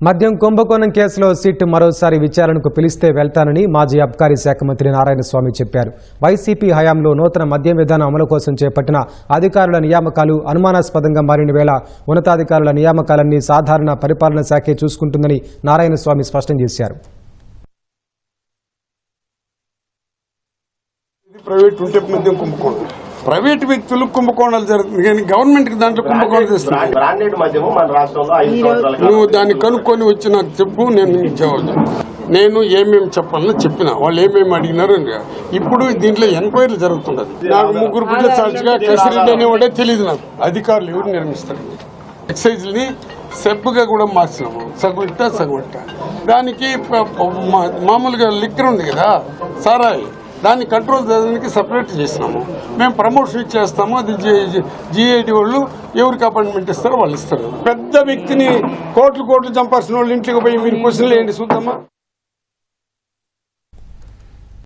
మద్యం కుంభకోణం కేసులో సిట్ మరోసారి విచారణకు పిలిస్తే వెళ్తానని మాజీ అబ్కారీ శాఖ మంత్రి నారాయణస్వామి చెప్పారు. వైసీపీ హయాంలో నూతన మద్యం విధానం అమలు కోసం చేపట్టిన అధికారుల నియామకాలు అనుమానాస్పదంగా మారిన వేళ ఉన్నతాధికారుల నియామకాలన్నీ సాధారణ పరిపాలనా శాఖే చూసుకుంటుందని నారాయణస్వామి స్పష్టం చేశారు. ప్రైవేట్ వ్యక్తులు కుంభకోణాలు జరుగుతుంది కానీ గవర్నమెంట్ కి దాంట్లో కుంభకోణాలు చేస్తుంది. నువ్వు దాన్ని కనుక్కొని వచ్చి నాకు చెప్పు, నేను నేను ఏమేమి చెప్పాలని చెప్పిన వాళ్ళు ఏమేమి అడిగినారు. ఇప్పుడు దీంట్లో ఎంక్వైరీ జరుగుతున్నది. నాకు ముగ్గురు బిడ్డల సాక్షిగా కసిరెడ్డి అనేవాడే తెలియదు. నాకు అధికారులు ఎవరు నిర్మిస్తారు. ఎక్సైజ్ని సెప్గా కూడా మార్చినాము, సగొట్ట దానికి మామూలుగా లిక్కర్ ఉంది కదా సారాయి, దాన్ని కంట్రోల్ చేయడానికి సపరేట్ చేసినాము. మేము ప్రమోషన్ ఇచ్చేస్తాము, అది జిఐడి వాళ్ళు ఎవరికి అపాయింట్మెంట్ ఇస్తారో వాళ్ళు ఇస్తారు. పెద్ద వ్యక్తిని కోట్లు చంపాల్సిన వాళ్ళు ఇంట్లోకి పోయి మీరు క్వశ్చన్లు ఏంటి చూద్దామా.